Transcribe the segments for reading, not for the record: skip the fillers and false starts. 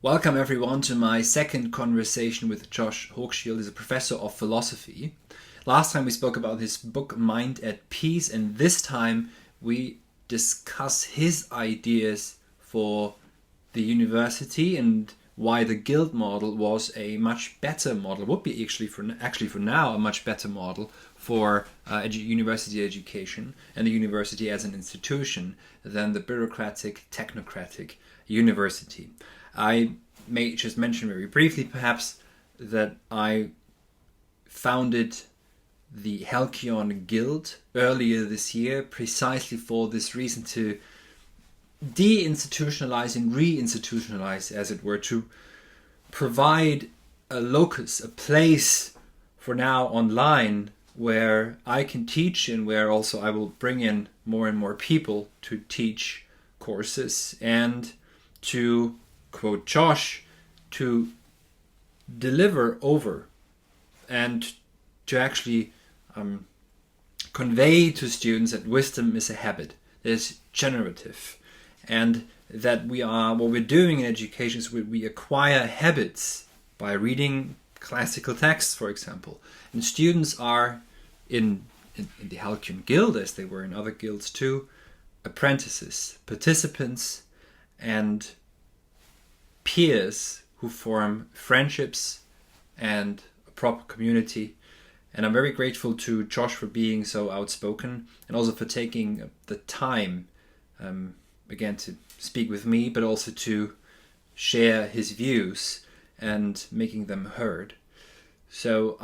Welcome everyone to my second conversation with Josh Hochschild. He's a professor of philosophy. Last time we spoke about his book Mind at Peace, and this time we discuss his ideas for the university and why the guild model was a much better model, would be actually for now a much better model for university education and the university as an institution than the bureaucratic, technocratic university. I may just mention very briefly, perhaps, that I founded the Halkyon Guild earlier this year precisely for this reason, to deinstitutionalize and reinstitutionalize, as it were, to provide a locus, a place for now online where I can teach and where also I will bring in more and more people to teach courses and to quote Josh, to deliver over and to actually convey to students that wisdom is a habit, that is generative, and that what we're doing in education is we acquire habits by reading classical texts, for example. And students are in the Halkyon Guild, as they were in other guilds too, apprentices, participants, and peers who form friendships and a proper community. And I'm very grateful to Josh for being so outspoken and also for taking the time, again, to speak with me, but also to share his views and making them heard. So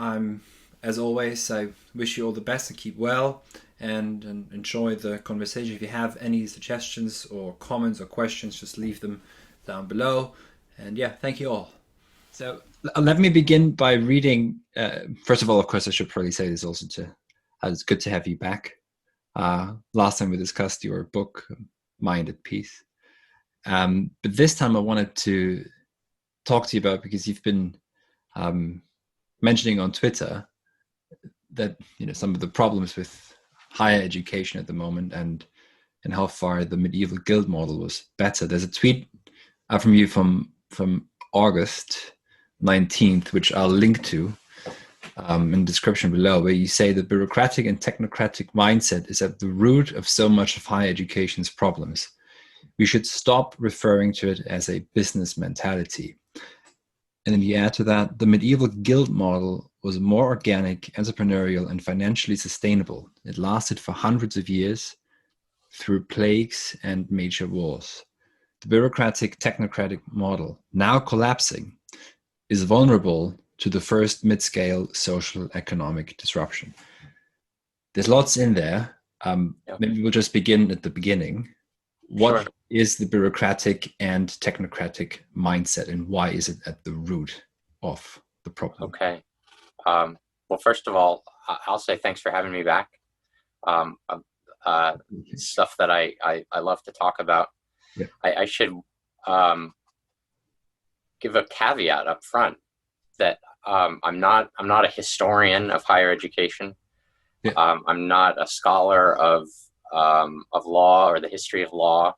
as always, I wish you all the best and keep well and enjoy the conversation. If you have any suggestions or comments or questions, just leave them down below. And yeah, thank you all. So let me begin by reading. First of all, of course, I should probably say this also it's good to have you back. Last time we discussed your book, Mind at Peace. But this time I wanted to talk to you about, because you've been mentioning on Twitter that some of the problems with higher education at the moment and how far the medieval guild model was better. There's a tweet from you from August 19th, which I'll link to in the description below, where you say the bureaucratic and technocratic mindset is at the root of so much of higher education's problems. We should stop referring to it as a business mentality. And then you add to that, the medieval guild model was more organic, entrepreneurial, and financially sustainable. It lasted for hundreds of years through plagues and major wars. The bureaucratic, technocratic model, now collapsing, is vulnerable to the first mid-scale social economic disruption. There's lots in there. Maybe we'll just begin at the beginning. What is the bureaucratic and technocratic mindset, and why is it at the root of the problem? Okay. Well, first of all, I'll say thanks for having me back. Stuff that I love to talk about. Yeah. I should give a caveat up front that I'm not a historian of higher education. Yeah. I'm not a scholar of law or the history of law.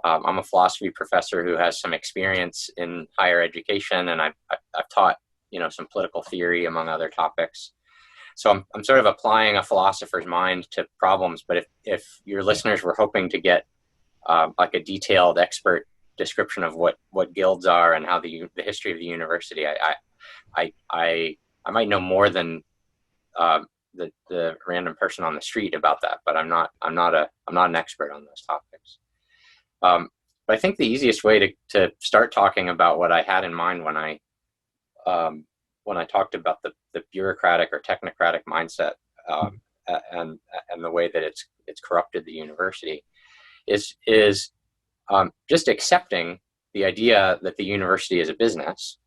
I'm a philosophy professor who has some experience in higher education, and I've taught some political theory among other topics. So I'm sort of applying a philosopher's mind to problems. But if your listeners were hoping to get like a detailed expert description of what guilds are and how the history of the university, I might know more than the random person on the street about that, but I'm not an expert on those topics. But I think the easiest way to start talking about what I had in mind when I talked about the bureaucratic or technocratic mindset and the way that it's corrupted the university is just accepting the idea that the university is a business,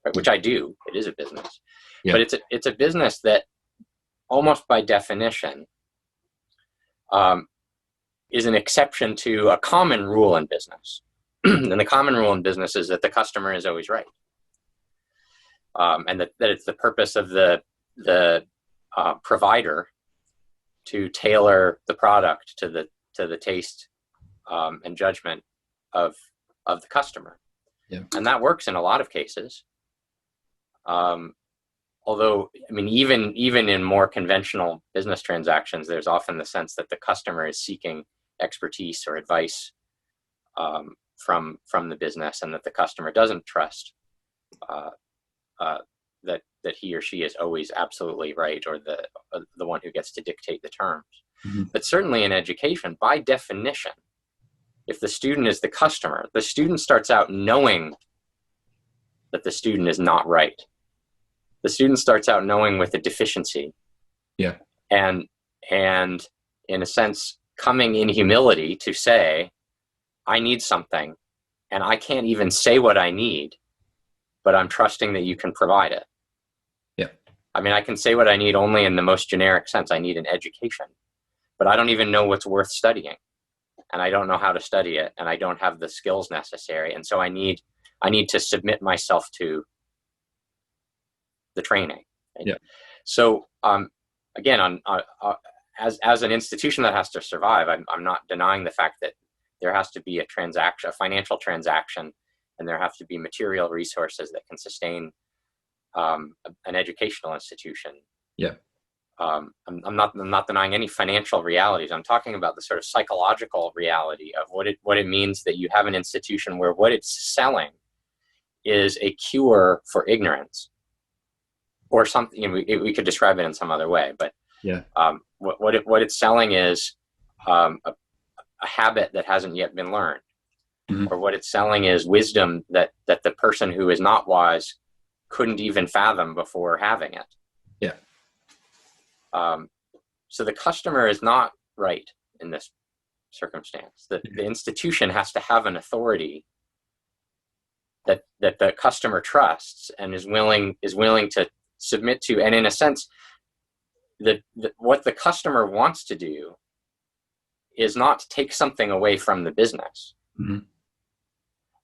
right? Which I do. It is a business, yeah. But it's a business that almost by definition is an exception to a common rule in business. And the common rule in business is that the customer is always right. And that it's the purpose of the provider to tailor the product to the taste and judgment of the customer. Yeah. And that works in a lot of cases. Although, I mean, even in more conventional business transactions, there's often the sense that the customer is seeking expertise or advice from the business, and that the customer doesn't trust that he or she is always absolutely right, or the one who gets to dictate the terms. Mm-hmm. But certainly in education, by definition, if the student is the customer, the student starts out knowing that the student is not right. The student starts out knowing with a deficiency. Yeah. And in a sense, coming in humility to say, I need something, and I can't even say what I need, but I'm trusting that you can provide it. Yeah. I mean, I can say what I need only in the most generic sense. I need an education, but I don't even know what's worth studying, and I don't know how to study it, and I don't have the skills necessary. And so I need to submit myself to the training. Right? Yeah. So again, as an institution that has to survive, I'm not denying the fact that there has to be a financial transaction, and there have to be material resources that can sustain an educational institution. Yeah. I'm not denying any financial realities. I'm talking about the sort of psychological reality of what it means that you have an institution where what it's selling is a cure for ignorance, or something. You know, we could describe it in some other way, but yeah, what it's selling is a habit that hasn't yet been learned, mm-hmm. or what it's selling is wisdom that the person who is not wise couldn't even fathom before having it. Yeah. So the customer is not right in this circumstance. The institution has to have an authority that the customer trusts and is willing to submit to. And in a sense, what the customer wants to do is not to take something away from the business, mm-hmm.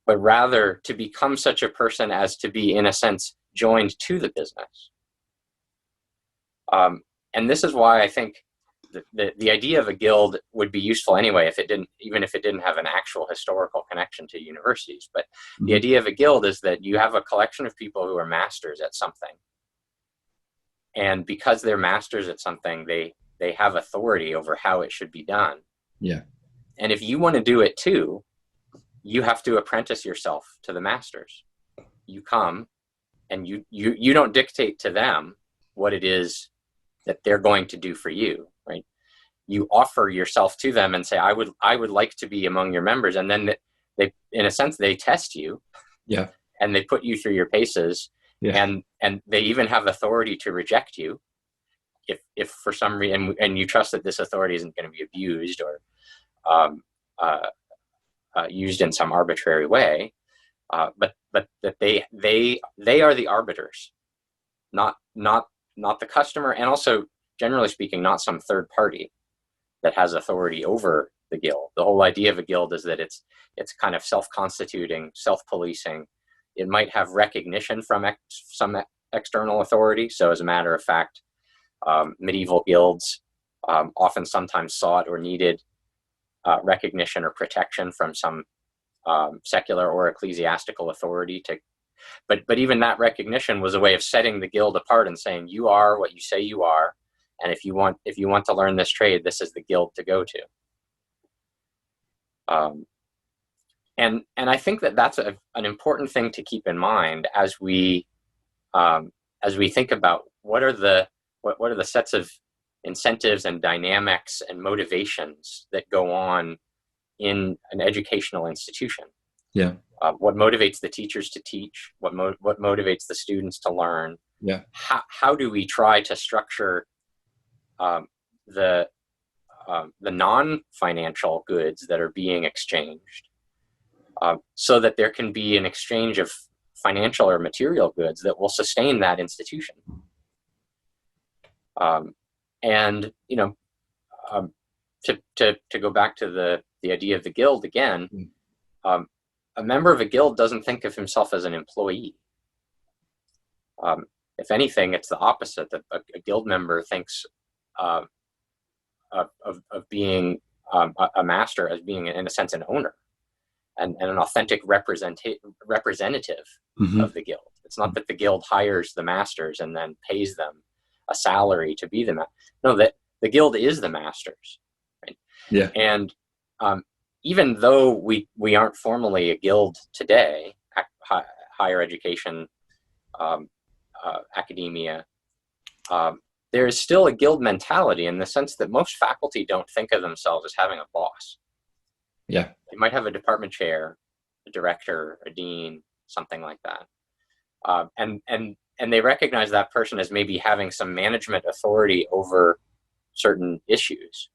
but rather to become such a person as to be, in a sense, joined to the business. And this is why I think the idea of a guild would be useful anyway, even if it didn't have an actual historical connection to universities. But mm-hmm. the idea of a guild is that you have a collection of people who are masters at something. And because they're masters at something, they have authority over how it should be done. Yeah. And if you want to do it too, you have to apprentice yourself to the masters. You come and you don't dictate to them what it is that they're going to do for you, right? You offer yourself to them and say, I would like to be among your members. And then they, in a sense, they test you. Yeah. And they put you through your paces. Yeah. And they even have authority to reject you if for some reason, and you trust that this authority isn't going to be abused or used in some arbitrary way. But that they are the arbiters, not the customer, and also, generally speaking, not some third party that has authority over the guild. The whole idea of a guild is that it's kind of self-constituting, self-policing. It might have recognition from some external authority. So as a matter of fact, medieval guilds often sometimes sought or needed recognition or protection from some secular or ecclesiastical authority but even that recognition was a way of setting the guild apart and saying, you are what you say you are, and if you want to learn this trade, this is the guild to go to. And I think that's an important thing to keep in mind as we think about what are the sets of incentives and dynamics and motivations that go on in an educational institution. Yeah. What motivates the teachers to teach? What motivates the students to learn? Yeah. How do we try to structure the non-financial goods that are being exchanged so that there can be an exchange of financial or material goods that will sustain that institution? And to go back to the idea of the guild again. A member of a guild doesn't think of himself as an employee. If anything, it's the opposite. That a guild member thinks of being a master as being, in a sense, an owner. and an authentic representative Mm-hmm. of the guild. It's not that the guild hires the masters and then pays them a salary to be the no, that the guild is the masters, right? Yeah. And even though we aren't formally a guild today, higher education, academia, there is still a guild mentality in the sense that most faculty don't think of themselves as having a boss. Yeah. They might have a department chair, a director, a dean, something like that. And they recognize that person as maybe having some management authority over certain issues,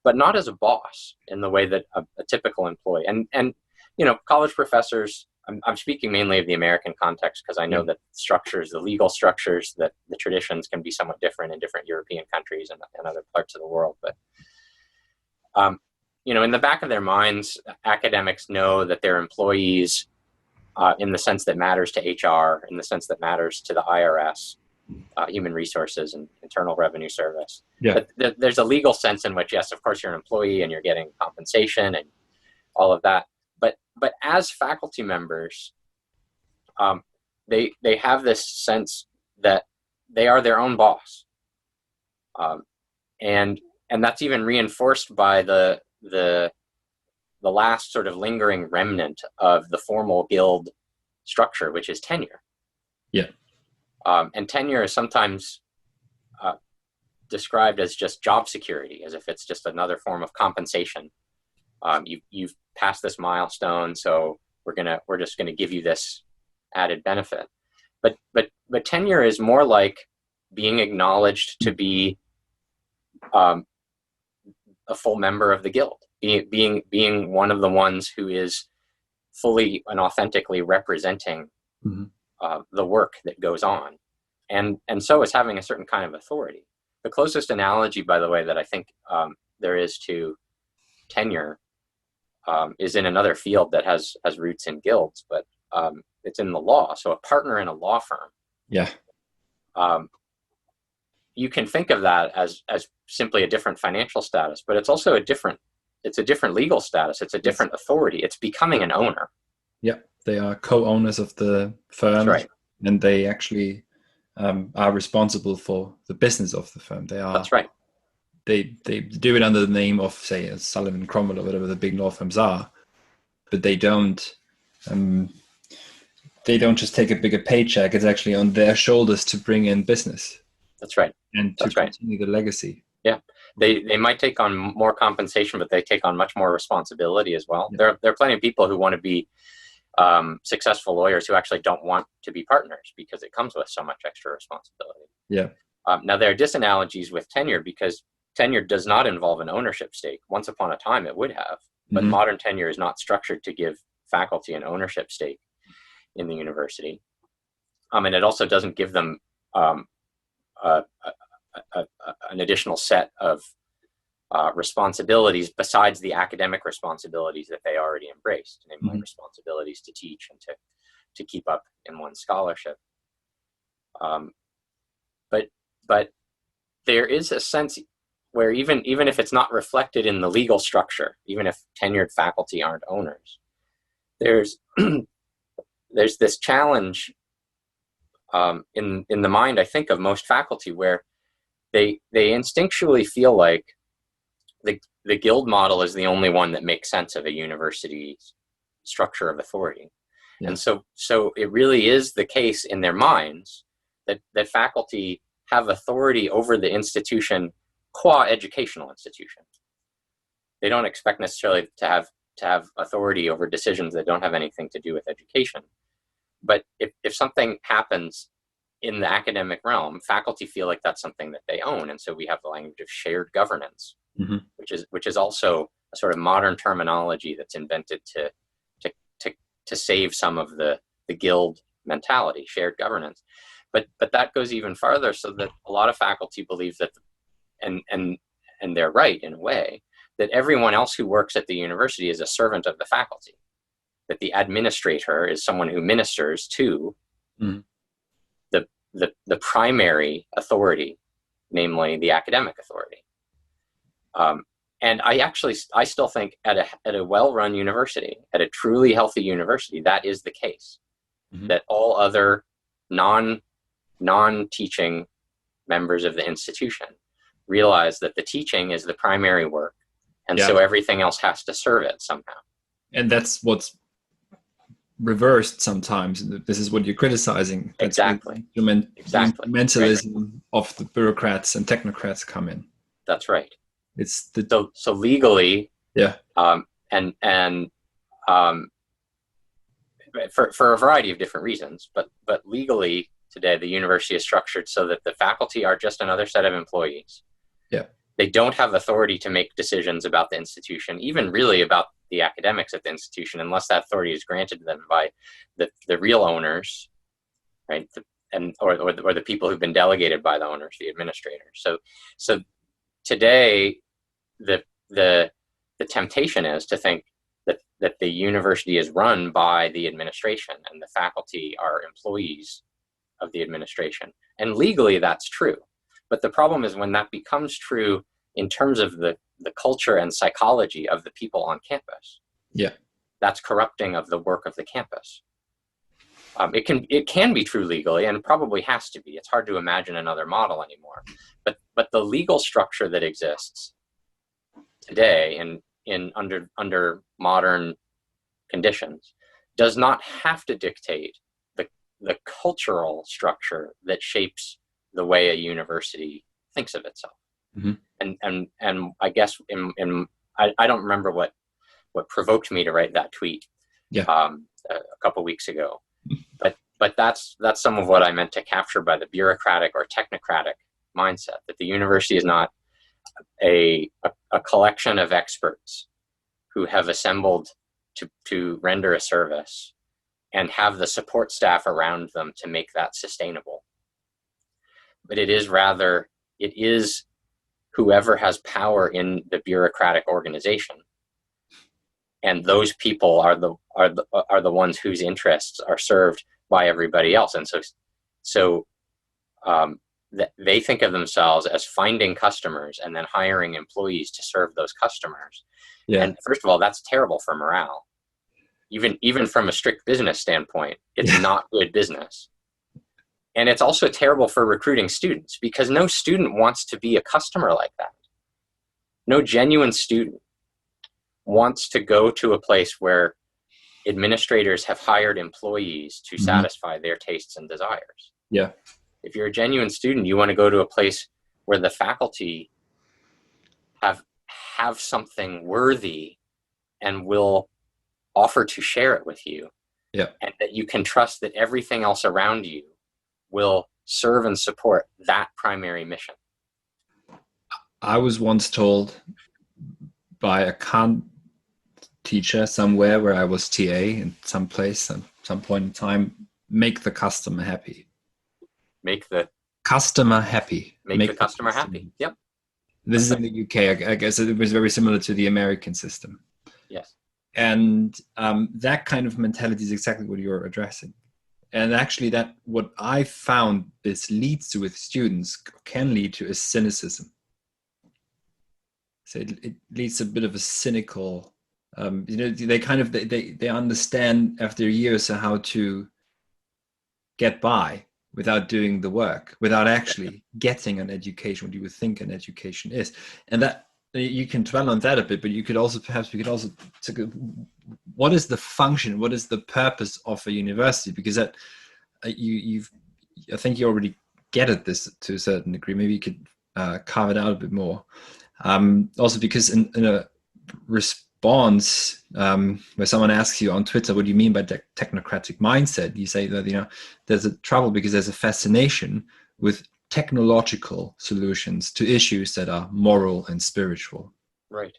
but not as a boss in the way that a typical employee. And you know, college professors, I'm speaking mainly of the American context because I know that structures, the legal structures, that the traditions can be somewhat different in different European countries and other parts of the world. But you know, in the back of their minds, academics know that their employees, in the sense that matters to HR, in the sense that matters to the IRS, Human Resources and Internal Revenue Service. Yeah. But there's a legal sense in which, yes, of course, you're an employee and you're getting compensation and all of that. But as faculty members, they have this sense that they are their own boss, and that's even reinforced by the last sort of lingering remnant of the formal guild structure, which is tenure. Yeah. And tenure is sometimes described as just job security, as if it's just another form of compensation. You've passed this milestone, so we're just gonna give you this added benefit. But tenure is more like being acknowledged to be a full member of the guild, being one of the ones who is fully and authentically representing the work that goes on, and so is having a certain kind of authority. The closest analogy, by the way, that I think there is to tenure is in another field that has roots in guilds, but it's in the law. So a partner in a law firm. Yeah. You can think of that as simply a different financial status, but it's also a different legal status. It's a different authority. It's becoming an owner. Yeah, they are co-owners of the firm. That's right. And they actually are responsible for the business of the firm. They are. That's right. They do it under the name of, say, Sullivan Cromwell or whatever the big law firms are, but they don't just take a bigger paycheck. It's actually on their shoulders to bring in business. That's right. And to continue the legacy. Yeah. They might take on more compensation, but they take on much more responsibility as well. Yeah. There are plenty of people who want to be successful lawyers who actually don't want to be partners because it comes with so much extra responsibility. Yeah. Now, there are disanalogies with tenure because tenure does not involve an ownership stake. Once upon a time, it would have, but modern tenure is not structured to give faculty an ownership stake in the university. And it also doesn't give them an additional set of responsibilities besides the academic responsibilities that they already embraced, namely responsibilities to teach and to keep up in one's scholarship. But there is a sense where even if it's not reflected in the legal structure, even if tenured faculty aren't owners, there's this challenge in the mind, I think, of most faculty where they instinctually feel like the guild model is the only one that makes sense of a university's structure of authority. Yeah. And so it really is the case in their minds that faculty have authority over the institution qua educational institution. They don't expect necessarily to have authority over decisions that don't have anything to do with education. But if something happens in the academic realm, faculty feel like that's something that they own. And so we have the language of shared governance, which is also a sort of modern terminology that's invented to save some of the guild mentality, shared governance. But that goes even farther, so that a lot of faculty believe that, and they're right in a way, that everyone else who works at the university is a servant of the faculty, that the administrator is someone who ministers to the primary authority, namely the academic authority. And I still think at a well-run university, at a truly healthy university, that is the case. Mm-hmm. That all other non-teaching members of the institution realize that the teaching is the primary work, and so everything else has to serve it somehow. And that's what's reversed sometimes. This is what you're criticizing. That's exactly. The instrumentalism of the bureaucrats and technocrats come in. That's right. It's the so legally, for a variety of different reasons, but legally today the university is structured so that the faculty are just another set of employees. Yeah, they don't have authority to make decisions about the institution, even really about the academics at the institution, unless that authority is granted to them by the real owners, right? Or the people who've been delegated by the owners, the administrators. So today, the temptation is to think that the university is run by the administration and the faculty are employees of the administration. And legally, that's true. But the problem is when that becomes true in terms of the culture and psychology of the people on campus. Yeah, that's corrupting of the work of the campus. It can be true legally, and probably has to be. It's hard to imagine another model anymore. But the legal structure that exists today under modern conditions does not have to dictate the cultural structure that shapes the way a university thinks of itself. Mm-hmm. And I guess I don't remember what provoked me to write that tweet a couple weeks ago. But that's some of what I meant to capture by the bureaucratic or technocratic mindset, that the university is not a collection of experts who have assembled to render a service and have the support staff around them to make that sustainable. But it is whoever has power in the bureaucratic organization, and those people are the ones whose interests are served by everybody else. And so they think of themselves as finding customers and then hiring employees to serve those customers. Yeah. And first of all, that's terrible for morale. Even from a strict business standpoint, it's not good business. And it's also terrible for recruiting students, because no student wants to be a customer like that. No genuine student wants to go to a place where administrators have hired employees to mm-hmm. satisfy their tastes and desires. Yeah. If you're a genuine student, you want to go to a place where the faculty have something worthy and will offer to share it with you. Yeah. And that you can trust that everything else around you will serve and support that primary mission. I was once told by a teacher somewhere where I was TA in some place at some point in time, make the customer happy. Make the customer happy. Make the customer happy. Yep. This is in the UK. I guess it was very similar to the American system. Yes. And that kind of mentality is exactly what you're addressing. And actually what I found this leads to with students can lead to a cynicism. So it leads to a bit of a cynical, they understand after years how to get by without doing the work, without actually getting an education, what you would think an education is. And that you can dwell on that a bit, but we could also what is the function, what is the purpose of a university? Because that I think you already get at this to a certain degree. Maybe you could carve it out a bit more. Also because in a response where someone asks you on Twitter, what do you mean by technocratic mindset? You say that, there's a trouble because there's a fascination with technological solutions to issues that are moral and spiritual. Right.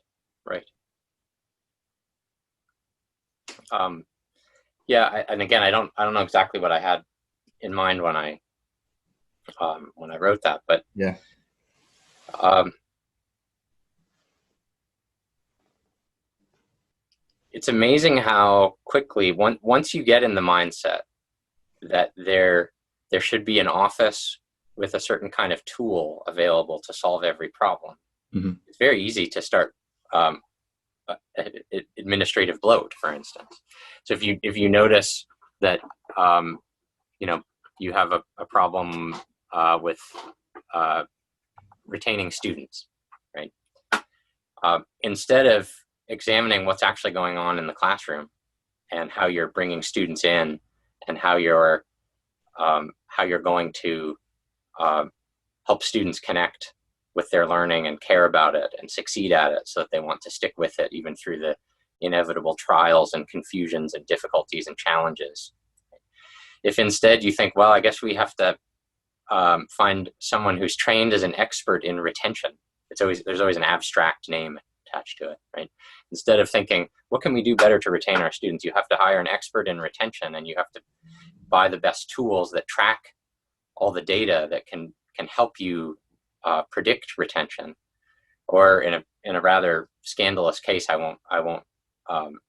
And again, I don't know exactly what I had in mind when I wrote that, but yeah. It's amazing how quickly once you get in the mindset that there should be an office with a certain kind of tool available to solve every problem. Mm-hmm. It's very easy to start um, administrative bloat, for instance. So if you notice that you have a problem with retaining students, right? Instead of examining what's actually going on in the classroom and how you're bringing students in and how you're going to help students connect with their learning and care about it and succeed at it so that they want to stick with it even through the inevitable trials and confusions and difficulties and challenges. If instead you think, well, I guess we have to find someone who's trained as an expert in retention. There's always an abstract name attached to it, right? Instead of thinking, what can we do better to retain our students? You have to hire an expert in retention, and you have to buy the best tools that track all the data that can help you predict retention. Or in a rather scandalous case, I won't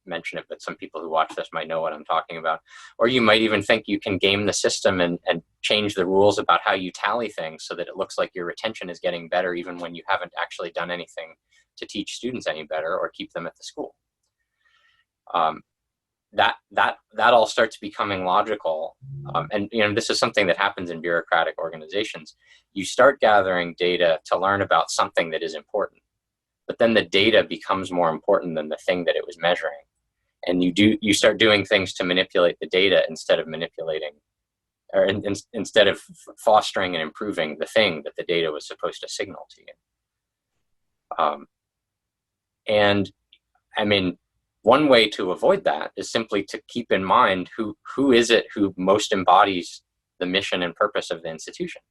mention it, but some people who watch this might know what I'm talking about. Or you might even think you can game the system and change the rules about how you tally things so that it looks like your retention is getting better even when you haven't actually done anything to teach students any better or keep them at the school. That all starts becoming logical. And this is something that happens in bureaucratic organizations. You start gathering data to learn about something that is important, but then the data becomes more important than the thing that it was measuring. And you start doing things to manipulate the data instead of instead of fostering and improving the thing that the data was supposed to signal to you. And I mean, one way to avoid that is simply to keep in mind who is it who most embodies the mission and purpose of the institution.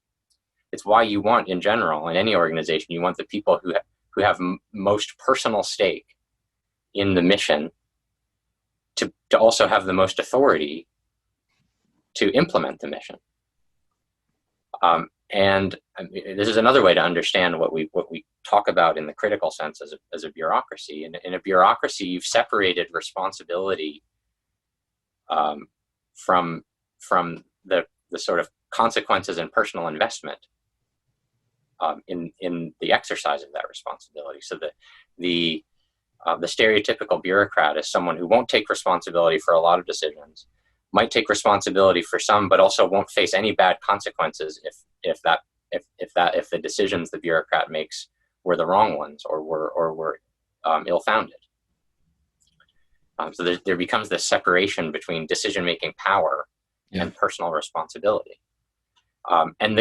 It's why you want, in general, in any organization, you want the people who have most personal stake in the mission to also have the most authority to implement the mission. And this is another way to understand what we talk about in the critical sense as a bureaucracy. In a bureaucracy, you've separated responsibility from the sort of consequences and personal investment in the exercise of that responsibility. So the stereotypical bureaucrat is someone who won't take responsibility for a lot of decisions, might take responsibility for some, but also won't face any bad consequences if the decisions the bureaucrat makes were the wrong ones or were ill-founded. So there becomes this separation between decision-making power and personal responsibility. And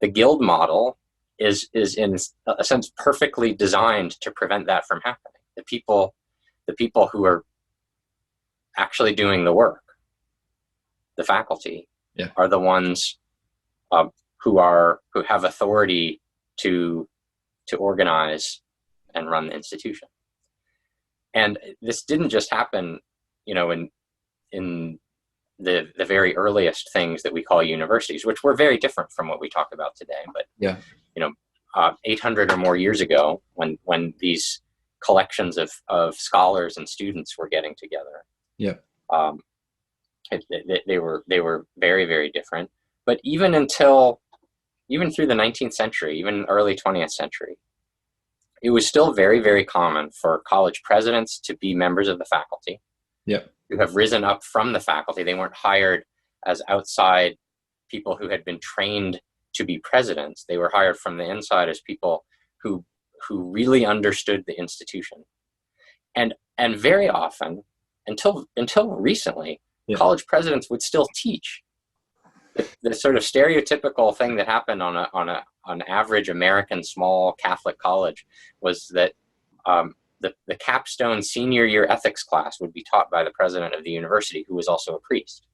the guild model is in a sense perfectly designed to prevent that from happening. The people who are actually doing the work, the faculty, are the ones who have authority to organize and run the institution. And this didn't just happen, in the very earliest things that we call universities, which were very different from what we talk about today. But 800 or more years ago, when these collections of scholars and students were getting together, they were very, very different. But even through the 19th century, even early 20th century, it was still very, very common for college presidents to be members of the faculty, who have risen up from the faculty. They weren't hired as outside people who had been trained to be presidents. They were hired from the inside as people who really understood the institution. And very often, until recently, college presidents would still teach. The sort of stereotypical thing that happened on an average American small Catholic college was that the capstone senior year ethics class would be taught by the president of the university, who was also a priest.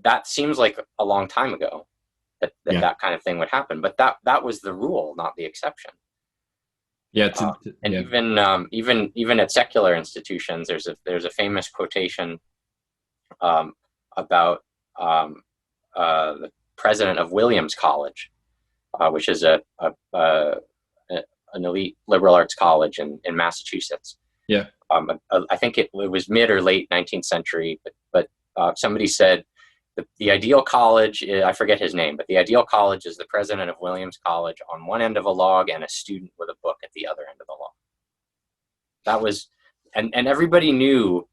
That seems like a long time ago that kind of thing would happen, but that was the rule, not the exception. Even at secular institutions, there's a famous quotation about the president of Williams College, which is an elite liberal arts college in Massachusetts. I think it was mid or late 19th century, but somebody said, the ideal college, I forget his name, but the ideal college is the president of Williams College on one end of a log and a student with a book at the other end of the log. That was, and everybody knew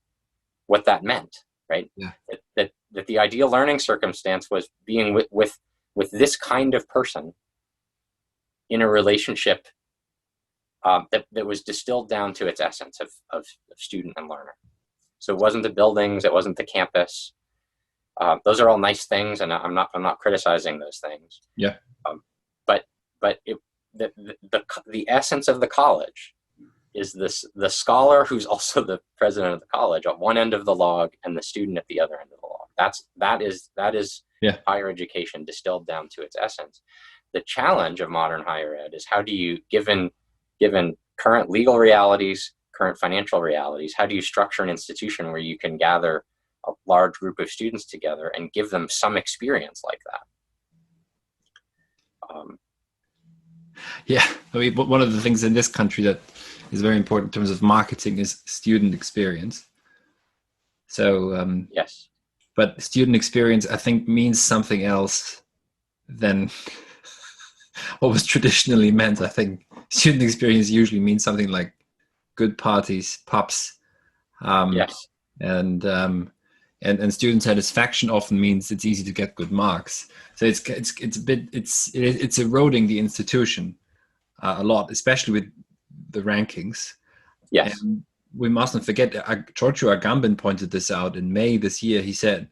what that meant, right? Yeah. That the ideal learning circumstance was being with this kind of person in a relationship that was distilled down to its essence of student and learner. So it wasn't the buildings, it wasn't the campus. Those are all nice things, and I'm not criticizing those things. Yeah. But the essence of the college is the scholar who's also the president of the college at one end of the log and the student at the other end of the log. That is higher education distilled down to its essence. The challenge of modern higher ed is how do you, given current legal realities, current financial realities, how do you structure an institution where you can gather a large group of students together and give them some experience like that? Yeah, I mean, one of the things in this country that is very important in terms of marketing is student experience. So yes, but student experience, I think, means something else than what was traditionally meant. I think student experience usually means something like good parties, pubs, yes, and student satisfaction often means it's easy to get good marks. So it's eroding the institution a lot, especially with the rankings. yes. And we mustn't forget, Giorgio Agamben pointed this out in May this year. He said,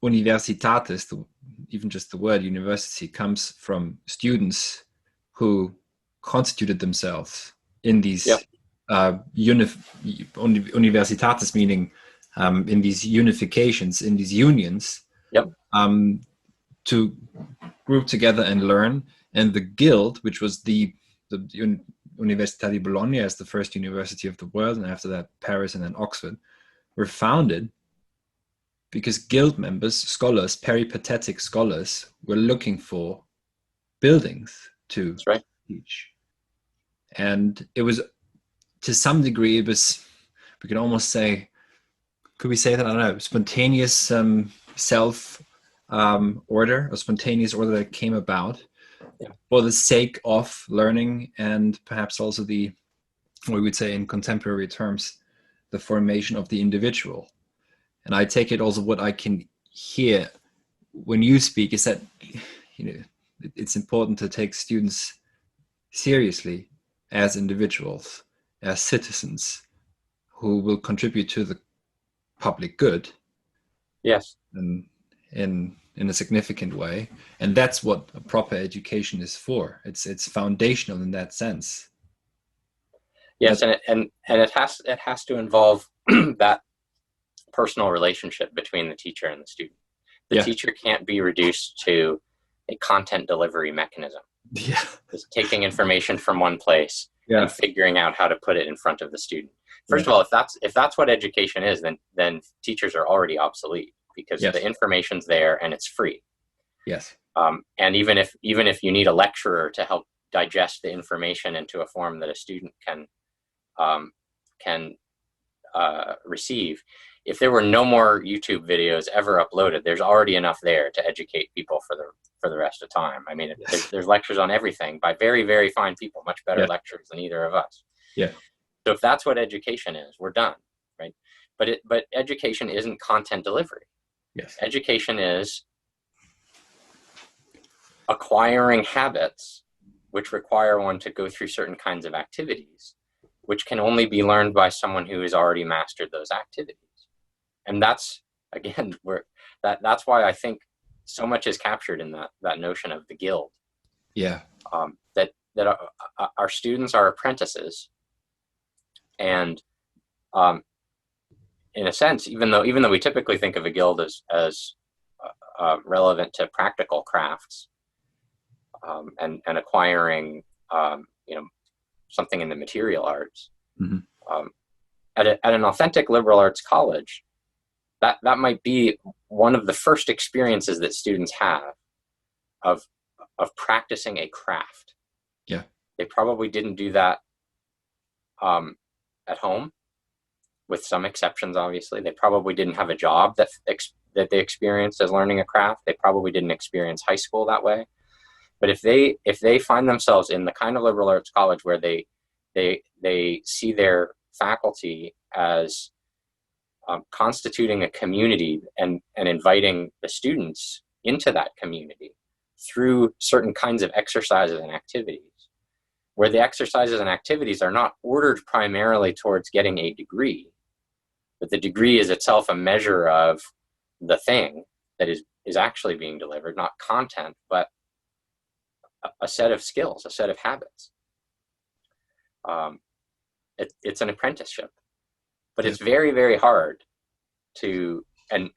Universitatis, even just the word university, comes from students who constituted themselves in these universitatis, meaning in these unifications, in these unions, to group together and learn. And the guild, which was the Università di Bologna as the first university of the world, and after that Paris and then Oxford, were founded because guild members, scholars, peripatetic scholars, were looking for buildings to teach. And it was, to some degree, it was, we could almost say, could we say that? I don't know, spontaneous self order, or spontaneous order that came about for the sake of learning, and perhaps also the, what we would say in contemporary terms, the formation of the individual. And I take it also, what I can hear when you speak is that, it's important to take students seriously as individuals, as citizens who will contribute to the public good. Yes. And in a significant way. And that's what a proper education is for. It's foundational in that sense. Yes, and it has to involve that personal relationship between the teacher and the student. The teacher can't be reduced to a content delivery mechanism. Yeah. Just taking information from one place and figuring out how to put it in front of the student. First of all, if that's what education is, then teachers are already obsolete, because the information's there and it's free. Yes. And even if you need a lecturer to help digest the information into a form that a student can receive, if there were no more YouTube videos ever uploaded, there's already enough there to educate people for the rest of time. I mean, there's lectures on everything by very, very fine people, much better lectures than either of us. Yeah. So if that's what education is, we're done, right? But education isn't content delivery. Yes. Education is acquiring habits which require one to go through certain kinds of activities, which can only be learned by someone who has already mastered those activities. And that's, again, that's why I think so much is captured in that notion of the guild. Yeah. That our students are apprentices, and in a sense, even though we typically think of a guild as relevant to practical crafts and acquiring something in the material arts, at an authentic liberal arts college, that might be one of the first experiences that students have of practicing a craft. Yeah. They probably didn't do that at home, with some exceptions, obviously. They probably didn't have a job that they experienced as learning a craft. They probably didn't experience high school that way. But if they find themselves in the kind of liberal arts college where they see their faculty as constituting a community and inviting the students into that community through certain kinds of exercises and activities, where the exercises and activities are not ordered primarily towards getting a degree, but the degree is itself a measure of the thing that is actually being delivered, not content, but a set of skills, a set of habits. It's an apprenticeship, but it's very, very hard to, and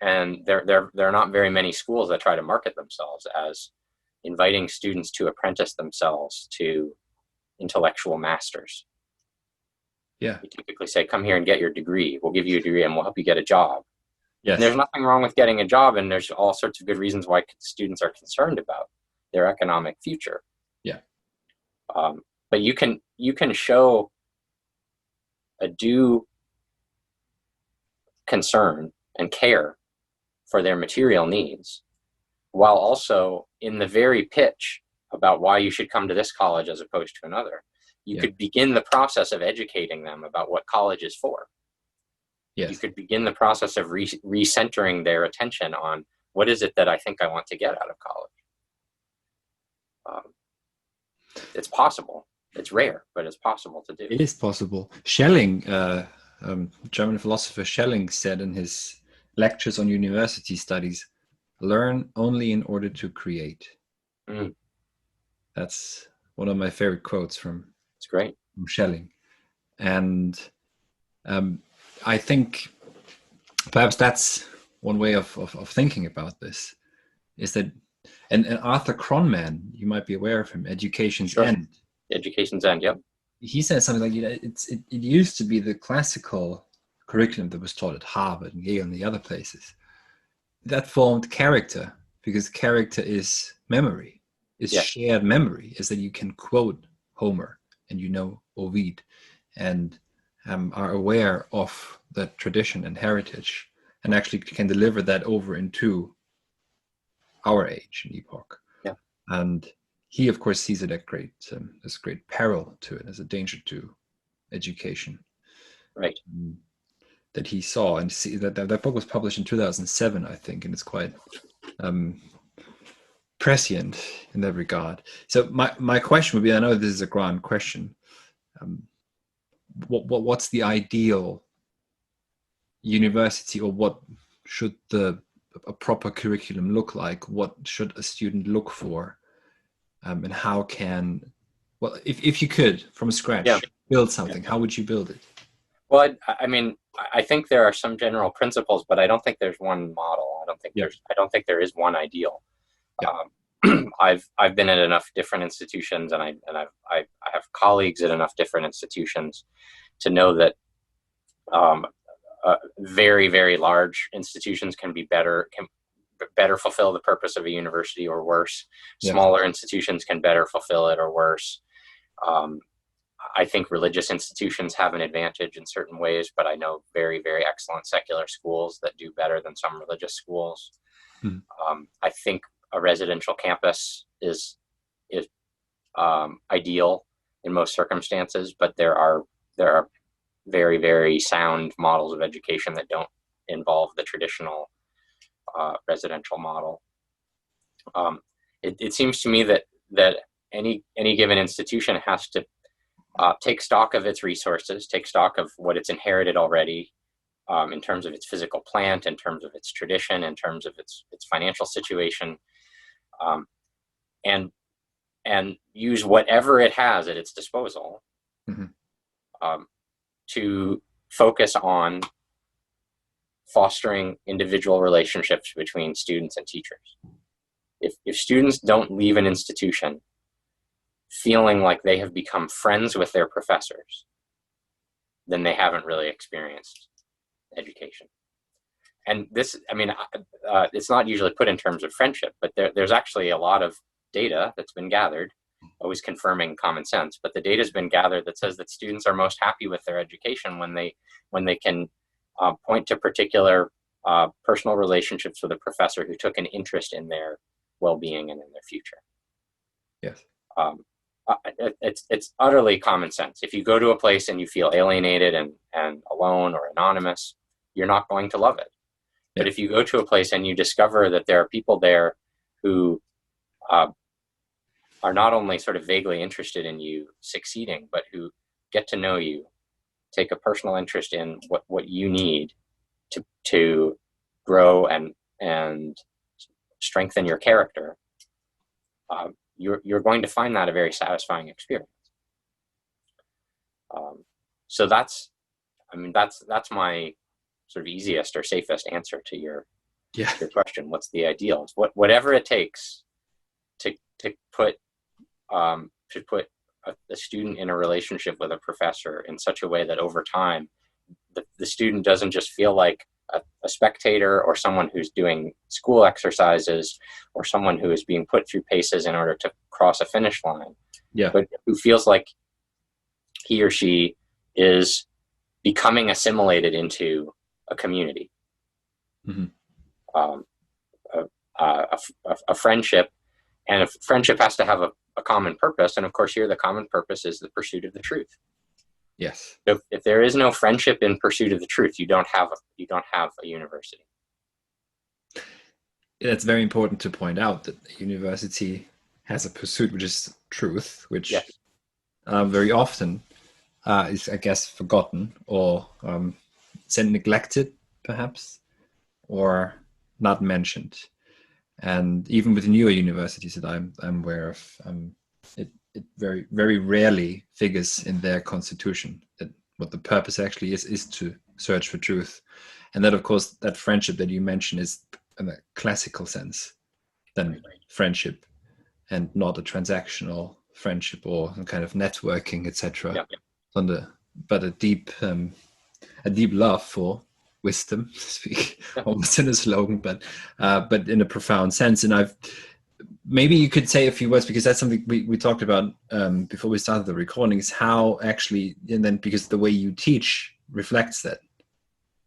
there are not very many schools that try to market themselves as inviting students to apprentice themselves to intellectual masters. Yeah. You typically say, come here and get your degree. We'll give you a degree and we'll help you get a job. Yes. And there's nothing wrong with getting a job, and there's all sorts of good reasons why students are concerned about their economic future. Yeah. But you can show a due concern and care for their material needs, while also in the very pitch about why you should come to this college as opposed to another. You could begin the process of educating them about what college is for. Yes. You could begin the process of recentering their attention on what is it that I think I want to get out of college. It's possible. It's rare, but it's possible to do. It is possible. Schelling, German philosopher Schelling, said in his lectures on university studies, learn only in order to create. Mm. That's one of my favorite quotes from Schelling. And I think perhaps that's one way of thinking about this, is that, and Arthur Cronman, you might be aware of him, Education's End. Education's End, yep. He said something like, it used to be the classical curriculum that was taught at Harvard and Yale and the other places. That formed character, because character is memory, is shared memory, is that you can quote Homer and you know Ovid and are aware of that tradition and heritage and actually can deliver that over into our age and epoch. Yeah. And he, of course, sees it at as great peril to it, as a danger to education. Right. That he saw, and see that book was published in 2007, I think, and it's quite prescient in that regard. So my question would be, I know this is a grand question, what's the ideal university, or what should a proper curriculum look like? What should a student look for? And how can, if you could from scratch build something, how would you build it? Well, I mean, I think there are some general principles, but I don't think there's one model. I don't think there is one ideal. Yeah. I've been at enough different institutions, and I have colleagues at enough different institutions to know that very, very large institutions can better fulfill the purpose of a university, or worse. Yeah. Smaller institutions can better fulfill it, or worse. I think religious institutions have an advantage in certain ways, but I know very, very excellent secular schools that do better than some religious schools. Mm-hmm. I think a residential campus is ideal in most circumstances, but there are very, very sound models of education that don't involve the traditional residential model. It seems to me that any given institution has to take stock of its resources, take stock of what it's inherited already, in terms of its physical plant, in terms of its tradition, in terms of its financial situation, and use whatever it has at its disposal, mm-hmm. To focus on fostering individual relationships between students and teachers. If students don't leave an institution feeling like they have become friends with their professors, then they haven't really experienced education. And this, I mean, it's not usually put in terms of friendship, but there's actually a lot of data that's been gathered, always confirming common sense, but the data has been gathered that says that students are most happy with their education when they can point to particular personal relationships with a professor who took an interest in their well-being and in their future. Yes. It's utterly common sense. If you go to a place and you feel alienated and alone or anonymous, you're not going to love it. But if you go to a place and you discover that there are people there who are not only sort of vaguely interested in you succeeding, but who get to know you, take a personal interest in what you need to grow and strengthen your character, you're going to find that a very satisfying experience. So that's my sort of easiest or safest answer to your question. What's the ideal? It's whatever it takes to put a student in a relationship with a professor in such a way that over time the student doesn't just feel like a spectator or someone who's doing school exercises or someone who is being put through paces in order to cross a finish line, but who feels like he or she is becoming assimilated into a community. A friendship, and a friendship has to have a common purpose, and of course here the common purpose is the pursuit of the truth. Yes. So if there is no friendship in pursuit of the truth, you don't have a university. It's very important to point out that the university has a pursuit which is truth, which very often is, I guess, forgotten or neglected, perhaps, or not mentioned. And even with the newer universities that I'm aware of, it very, very rarely figures in their constitution that what the purpose actually is to search for truth. And that, of course, that friendship that you mentioned is in a classical sense than friendship, and not a transactional friendship or some kind of networking, etc. But a deep love for wisdom, to speak, almost in a slogan, but in a profound sense. And maybe you could say a few words, because that's something we talked about before we started the recording, is how actually, and then because the way you teach reflects that,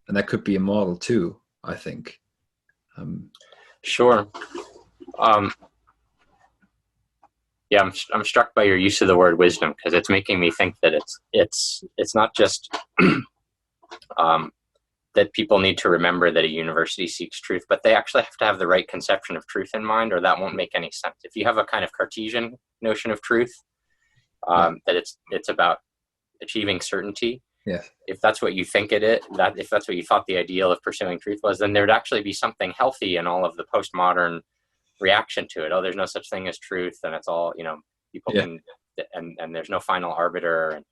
and that could be a model too, I think. Sure. I'm struck by your use of the word wisdom, because it's making me think that it's not just that people need to remember that a university seeks truth, but they actually have to have the right conception of truth in mind, or that won't make any sense. If you have a kind of Cartesian notion of truth, that it's about achieving certainty, if that's what you think it is, if that's what you thought the ideal of pursuing truth was, then there'd actually be something healthy in all of the postmodern reaction to it. Oh, there's no such thing as truth, and it's all, people can, and there's no final arbiter, and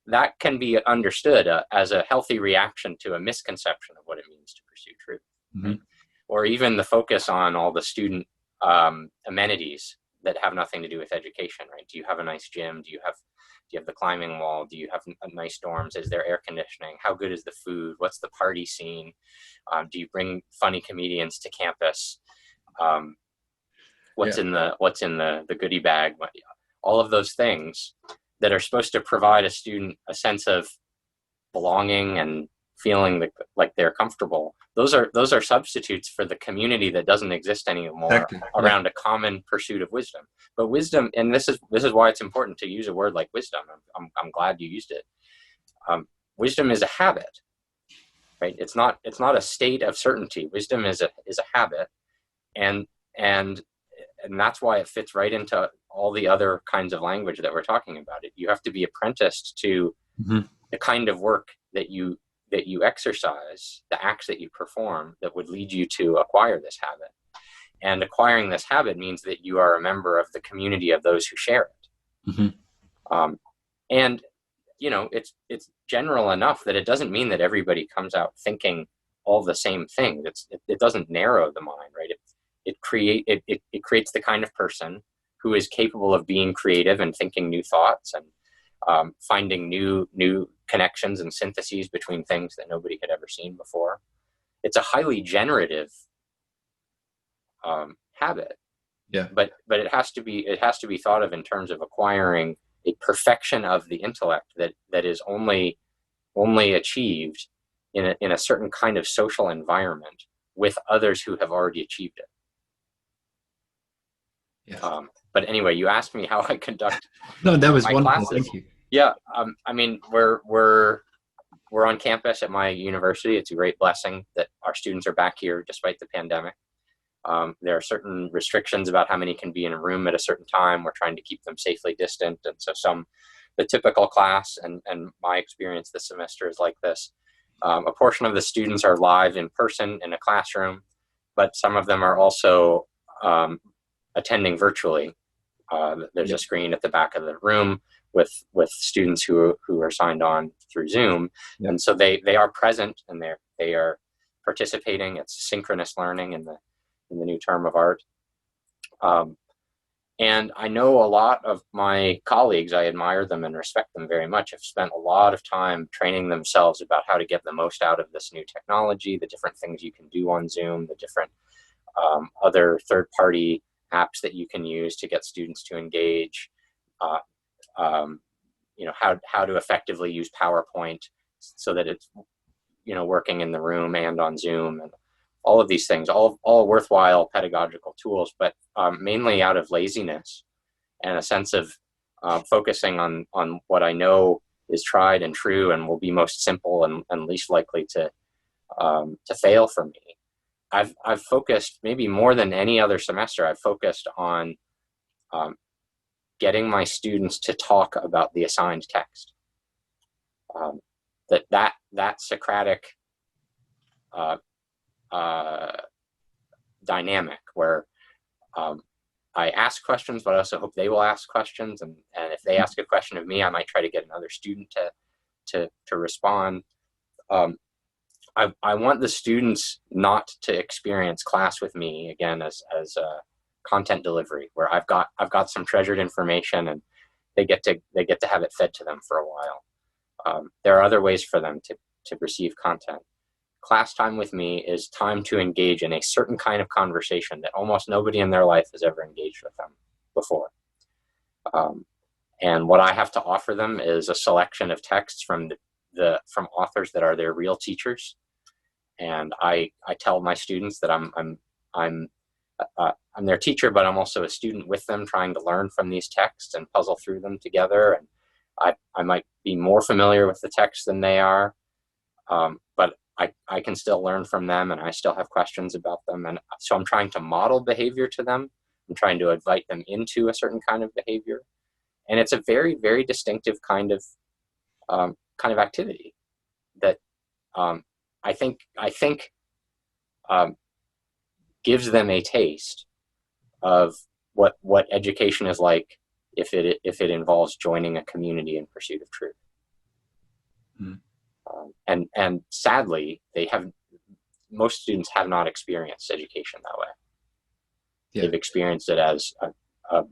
that can be understood as a healthy reaction to a misconception of what it means to pursue truth. Right? Or even the focus on all the student amenities that have nothing to do with education, right? Do you have a nice gym? Do you have the climbing wall? Do you have nice dorms? Is there air conditioning? How good is the food? What's the party scene? Do you bring funny comedians to campus? What's in the goodie bag? All of those things that are supposed to provide a student a sense of belonging and feeling like they're comfortable. Those are substitutes for the community that doesn't exist anymore around a common pursuit of wisdom. But wisdom, and this is why it's important to use a word like wisdom. I'm glad you used it. Wisdom is a habit, right? It's not a state of certainty. Wisdom is a habit, and that's why it fits right into all the other kinds of language that we're talking about. You have to be apprenticed to the kind of work that you exercise, the acts that you perform that would lead you to acquire this habit. And acquiring this habit means that you are a member of the community of those who share it. And it's general enough that it doesn't mean that everybody comes out thinking all the same thing. It doesn't narrow the mind, right? It creates the kind of person who is capable of being creative and thinking new thoughts and finding new connections and syntheses between things that nobody had ever seen before. It's a highly generative habit. But it has to be thought of in terms of acquiring a perfection of the intellect that is only achieved in a certain kind of social environment with others who have already achieved it. Yes. But anyway, you asked me how I conduct No, that was my wonderful. classes. Thank you. Yeah, I mean, we're on campus at my university. It's a great blessing that our students are back here despite the pandemic. There are certain restrictions about how many can be in a room at a certain time. We're trying to keep them safely distant. And so the typical class, and my experience this semester is like this. A portion of the students are live in person in a classroom, but some of them are also attending virtually. There's a screen at the back of the room with students who are signed on through Zoom. Yep. And so they are present and they are participating. It's synchronous learning in the new term of art. And I know a lot of my colleagues, I admire them and respect them very much, have spent a lot of time training themselves about how to get the most out of this new technology, the different things you can do on Zoom, the different other third-party apps that you can use to get students to engage, you know, how to effectively use PowerPoint so that it's, you know, working in the room and on Zoom, and all of these things, all worthwhile pedagogical tools, but mainly out of laziness and a sense of focusing on what I know is tried and true and will be most simple and least likely to fail for me. I've focused, maybe more than any other semester, I've focused on getting my students to talk about the assigned text. That Socratic dynamic where I ask questions, but I also hope they will ask questions. And if they ask a question of me, I might try to get another student to respond. I want the students not to experience class with me again as content delivery, where I've got some treasured information and they get to have it fed to them for a while. There are other ways for them to receive content. Class time with me is time to engage in a certain kind of conversation that almost nobody in their life has ever engaged with them before. And what I have to offer them is a selection of texts from authors that are their real teachers. And I tell my students that I'm their teacher, but I'm also a student with them, trying to learn from these texts and puzzle through them together. And I might be more familiar with the text than they are, but I can still learn from them, and I still have questions about them. And so I'm trying to model behavior to them. I'm trying to invite them into a certain kind of behavior. And it's a very, very distinctive kind of activity that I think gives them a taste of what education is like if it involves joining a community in pursuit of truth. Mm. And sadly, most students have not experienced education that way. Yeah. They've experienced it as a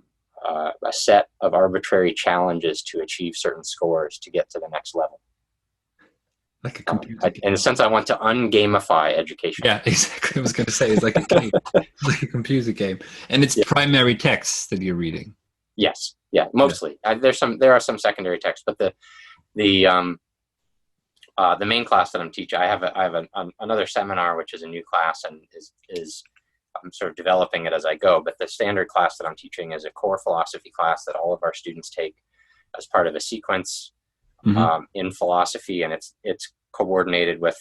set of arbitrary challenges to achieve certain scores to get to the next level. Like a computer game. In a sense, I want to ungamify education. Yeah, exactly. I was going to say it's like a game. It's like a computer game, and it's primary text that you're reading. Yes, yeah, mostly. Yeah. There are some secondary texts, but the main class that I'm teaching, I have another seminar which is a new class and is I'm sort of developing it as I go. But the standard class that I'm teaching is a core philosophy class that all of our students take as part of a sequence. Mm-hmm. In philosophy, and it's coordinated with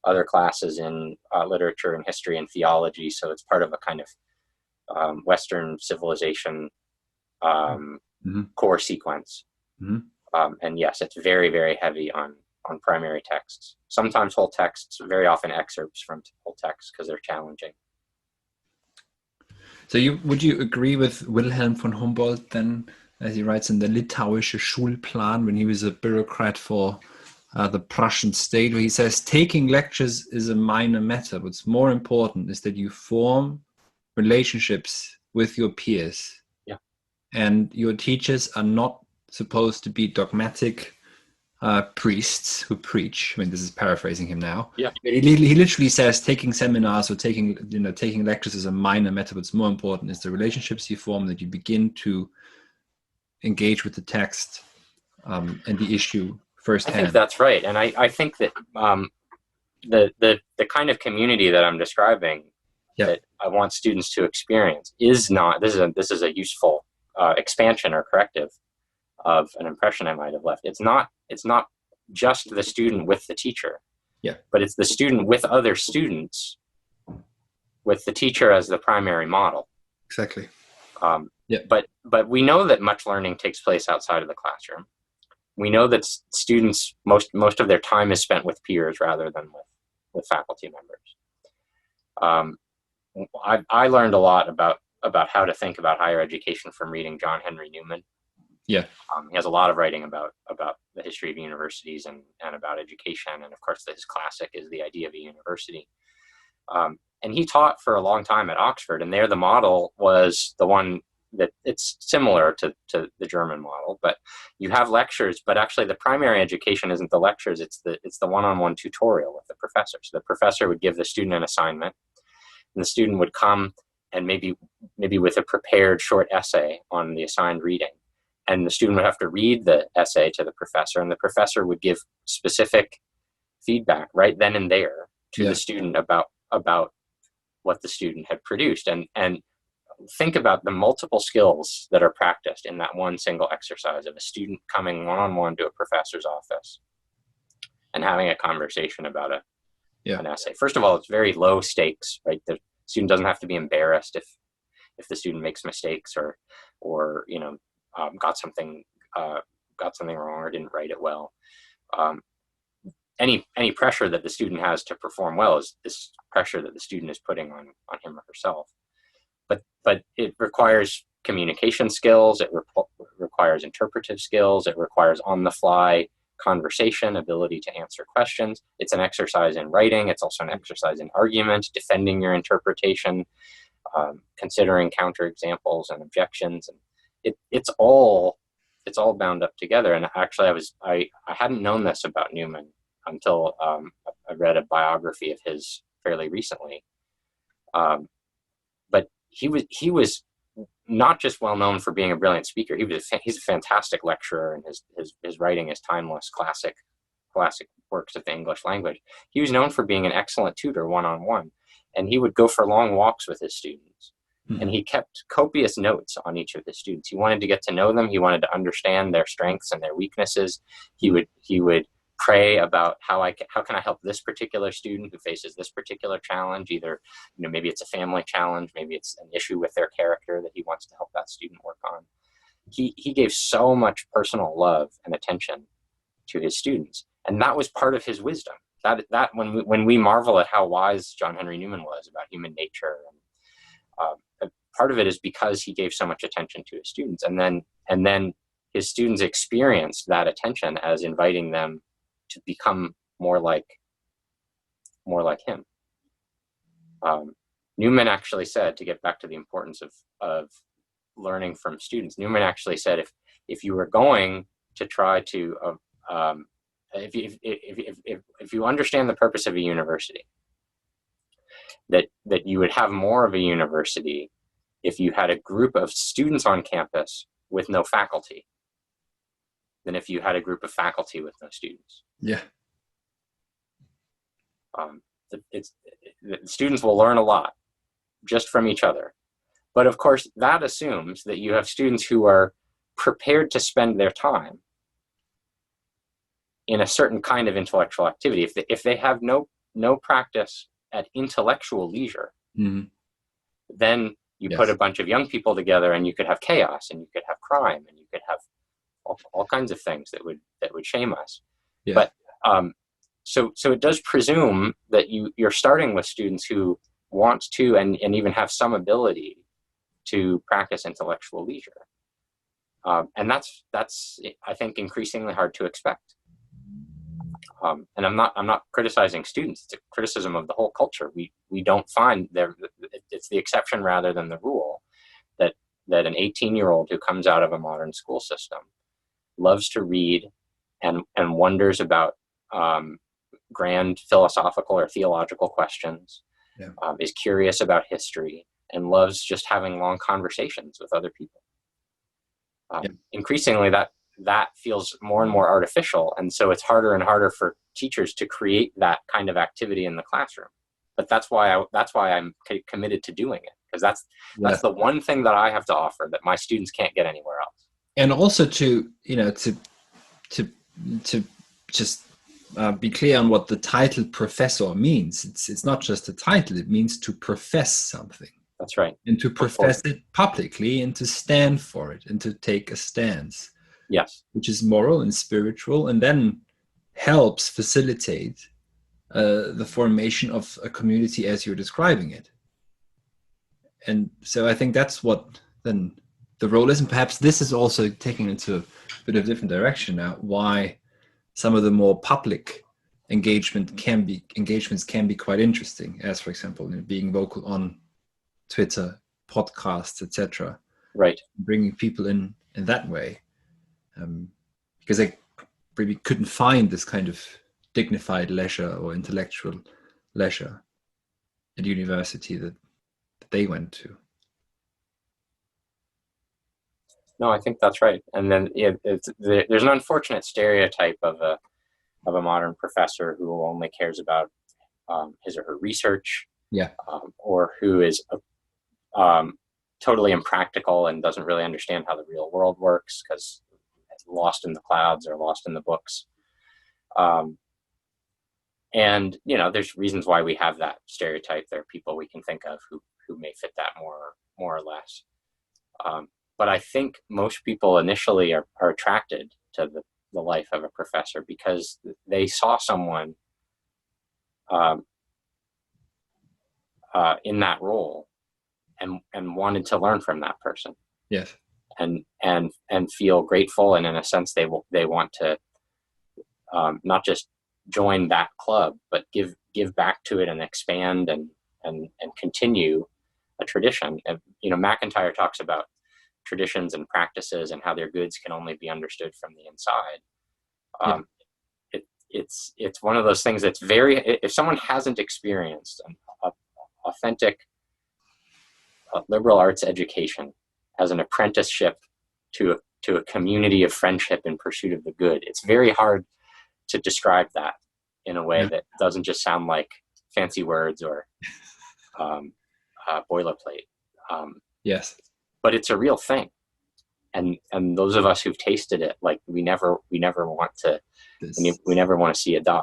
other classes in literature and history and theology. So it's part of a kind of Western civilization mm-hmm. core sequence. Mm-hmm. And yes, it's very, very heavy on primary texts. Sometimes whole texts, very often excerpts from whole texts because they're challenging. So would you agree with Wilhelm von Humboldt then, as he writes in the Litauische Schulplan, when he was a bureaucrat for the Prussian state, where he says, taking lectures is a minor matter. What's more important is that you form relationships with your peers. Yeah. And your teachers are not supposed to be dogmatic priests who preach. I mean, this is paraphrasing him now. Yeah. He literally says taking seminars or taking lectures is a minor matter. What's more important is the relationships you form, that you begin to engage with the text and the issue firsthand. I think that's right. And I think that the kind of community that I'm describing Yeah. that I want students to experience is not, this is a useful expansion or corrective of an impression I might have left. It's not just the student with the teacher, Yeah. but it's the student with other students with the teacher as the primary model. Exactly. Yeah. But we know that much learning takes place outside of the classroom. We know that students, most of their time is spent with peers rather than with faculty members. I learned a lot about how to think about higher education from reading John Henry Newman. Yeah. He has a lot of writing about the history of universities and about education. And of course, his classic is The Idea of a University. And he taught for a long time at Oxford, and there the model was the one that it's similar to the German model, but you have lectures, but actually the primary education isn't the lectures, it's the one-on-one tutorial with the professor. So the professor would give the student an assignment, and the student would come and maybe with a prepared short essay on the assigned reading. And the student would have to read the essay to the professor, and the professor would give specific feedback right then and there to the student about what the student had produced. And think about the multiple skills that are practiced in that one single exercise of a student coming one-on-one to a professor's office and having a conversation about an essay. First of all, it's very low stakes, right? The student doesn't have to be embarrassed if the student makes mistakes or got something wrong or didn't write it well. Any pressure that the student has to perform well is this pressure that the student is putting on him or herself. But it requires communication skills. It requires interpretive skills. It requires on-the-fly conversation, ability to answer questions. It's an exercise in writing. It's also an exercise in argument, defending your interpretation, considering counterexamples and objections. And it's all bound up together. And actually, I hadn't known this about Newman until I read a biography of his fairly recently. But he was not just well known for being a brilliant speaker. He's a fantastic lecturer, and his writing is timeless, classic works of the English language. He was known for being an excellent tutor one-on-one, and he would go for long walks with his students. Mm-hmm. And he kept copious notes on each of his students. He wanted to get to know them. He wanted to understand their strengths and their weaknesses. He would pray about how can I help this particular student who faces this particular challenge. Either, maybe it's a family challenge, maybe it's an issue with their character that he wants to help that student work on. He gave so much personal love and attention to his students, and that was part of his wisdom. That when we marvel at how wise John Henry Newman was about human nature, and part of it is because he gave so much attention to his students, and then his students experienced that attention as inviting them to become more like him. Newman actually said, to get back to the importance of learning from students, Newman actually said if you were going to try to if you understand the purpose of a university, that you would have more of a university if you had a group of students on campus with no faculty than if you had a group of faculty with no students. Yeah. The students will learn a lot just from each other. But of course, that assumes that you have students who are prepared to spend their time in a certain kind of intellectual activity. If they have no practice at intellectual leisure, mm-hmm. then you put a bunch of young people together, and you could have chaos, and you could have crime, and you could have all kinds of things that would shame us. Yeah. But so it does presume that you're starting with students who want to and even have some ability to practice intellectual leisure, and that's I think increasingly hard to expect. And I'm not criticizing students. It's a criticism of the whole culture. We don't find it's the exception rather than the rule that an 18-year-old who comes out of a modern school system loves to read and wonders about grand philosophical or theological questions, is curious about history, and loves just having long conversations with other people. Increasingly, that feels more and more artificial, and so it's harder and harder for teachers to create that kind of activity in the classroom. But that's why I'm committed to doing it, because that's the one thing that I have to offer that my students can't get anywhere else. And also to just be clear on what the title professor means. It's not just a title; it means to profess something. That's right. And to profess it publicly, and to stand for it, and to take a stance. Yes. Which is moral and spiritual, and then helps facilitate the formation of a community as you're describing it. And so I think that's what then the role is. And perhaps this is also taking into a bit of a different direction now, why some of the more public engagements can be quite interesting, as for example, being vocal on Twitter, podcasts, etc. Right. Bringing people in that way, because I really couldn't find this kind of dignified leisure or intellectual leisure at university that they went to. No, I think that's right. And then there's an unfortunate stereotype of a modern professor who only cares about his or her research, or who is totally impractical and doesn't really understand how the real world works because it's lost in the clouds or lost in the books. And there's reasons why we have that stereotype. There are people we can think of who may fit that more or less. But I think most people initially are attracted to the life of a professor because they saw someone in that role and wanted to learn from that person. Yes. And feel grateful, and in a sense they want to not just join that club, but give back to it and expand and continue a tradition. And McIntyre talks about traditions and practices and how their goods can only be understood from the inside. It's one of those things that's if someone hasn't experienced an authentic liberal arts education as an apprenticeship to a community of friendship in pursuit of the good, it's very hard to describe that in a way that doesn't just sound like fancy words or boilerplate. Yes. But it's a real thing. And those of us who've tasted it, like we never want to see it die.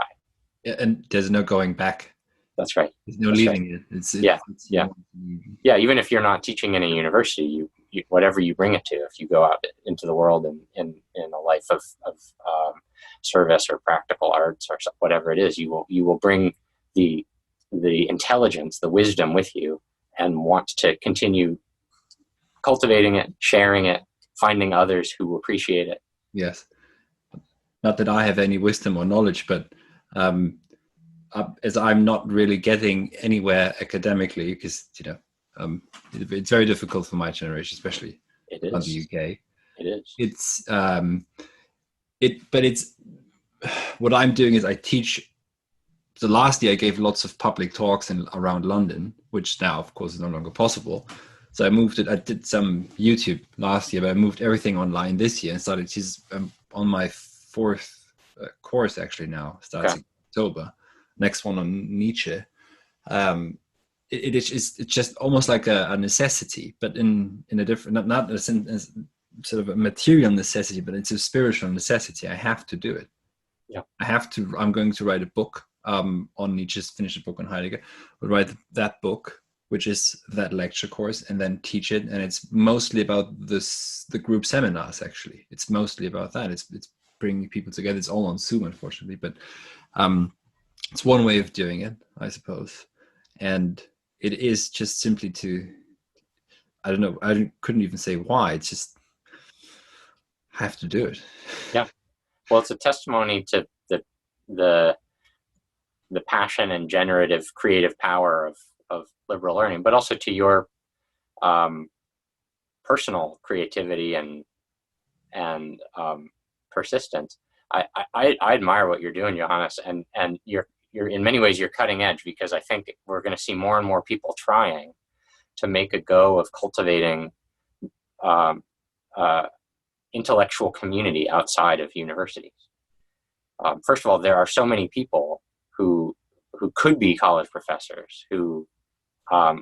And there's no going back. That's right. There's no leaving it. Yeah. Even if you're not teaching in a university, you whatever you bring it to, if you go out into the world in a life of service or practical arts or whatever it is, you will bring the intelligence, the wisdom with you, and want to continue cultivating it, sharing it, finding others who appreciate it. Yes. Not that I have any wisdom or knowledge, but as I'm not really getting anywhere academically, because it's very difficult for my generation, especially in the UK. It is. It's what I'm doing is I teach. So last year I gave lots of public talks around London, which now of course is no longer possible. So I did some YouTube last year, but I moved everything online this year and started. On my fourth course actually now, starts in October. Next one on Nietzsche. It's just almost like a necessity, but in a different, not a sort of a material necessity, but it's a spiritual necessity. I have to do it. Yeah. I'm going to write a book on Nietzsche's, finish a book on Heidegger, but write that book, which is that lecture course, and then teach it. And it's mostly about the group seminars, actually. It's mostly about that. It's bringing people together. It's all on Zoom, unfortunately, but it's one way of doing it, I suppose. And it is just simply I don't know, I couldn't even say why. It's just, have to do it. Yeah. Well, it's a testimony to the passion and generative creative power of liberal learning, but also to your personal creativity and persistence. I admire what you're doing, Johannes, and you're in many ways you're cutting edge, because I think we're going to see more and more people trying to make a go of cultivating intellectual community outside of universities. First of all, there are so many people who could be college professors who are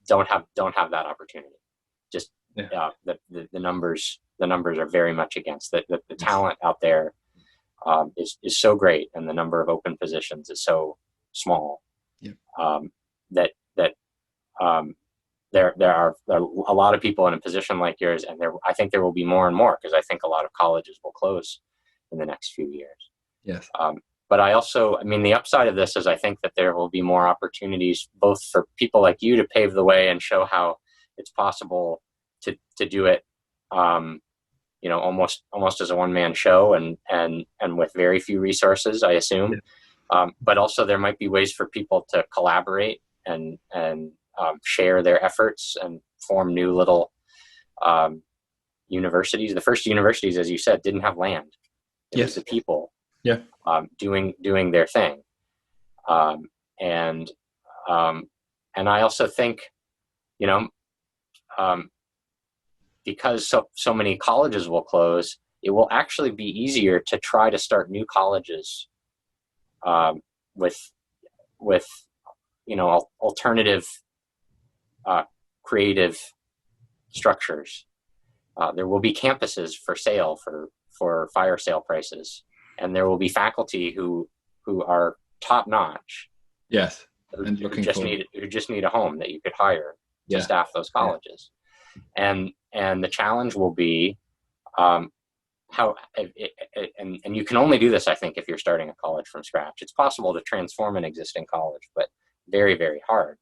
don't have that opportunity. Just the numbers are very much against that. The talent out there is so great, and the number of open positions is so small that there are a lot of people in a position like yours, and I think there will be more and more, because I think a lot of colleges will close in the next few years. Yes. But the upside of this is I think that there will be more opportunities both for people like you to pave the way and show how it's possible to do it, almost as a one-man show and with very few resources, I assume. Yeah. But also there might be ways for people to collaborate and share their efforts and form new little universities. The first universities, as you said, didn't have land. It was the people doing their thing. And I also think, because so many colleges will close, it will actually be easier to try to start new colleges with alternative creative structures. There will be campuses for sale for fire sale prices, and there will be faculty who are top notch. Yes, who just need a home that you could hire to staff those colleges. And the challenge will be and you can only do this, I think, if you're starting a college from scratch. It's possible to transform an existing college, but very, very hard.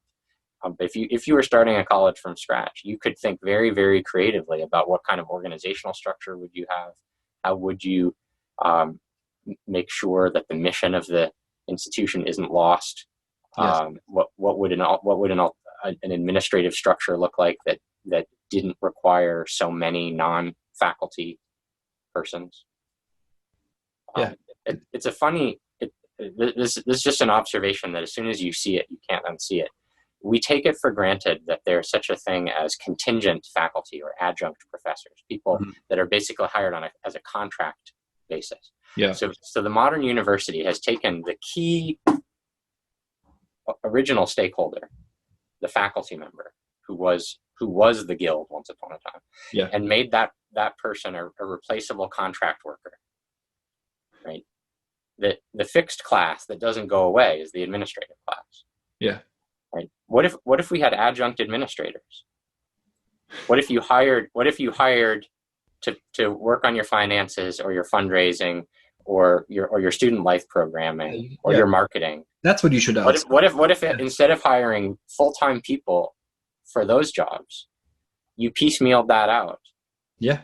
But if you were starting a college from scratch, you could think very, very creatively about what kind of organizational structure would you have? How would you make sure that the mission of the institution isn't lost? Yes. What would an administrative structure look like that didn't require so many non-faculty persons? It's a funny. This is just an observation that as soon as you see it, you can't unsee it. We take it for granted that there's such a thing as contingent faculty or adjunct professors, people that are basically hired as a contract basis. Yeah. So the modern university has taken the key original stakeholder, the faculty member, who was the guild once upon a time, and made that person a replaceable contract worker. Right. The fixed class that doesn't go away is the administrative class. Yeah. Right. What if we had adjunct administrators? What if you hired to work on your finances or your fundraising or your student life programming or your marketing? That's what you should ask. What if instead of hiring full-time people for those jobs, you piecemealed that out? Yeah.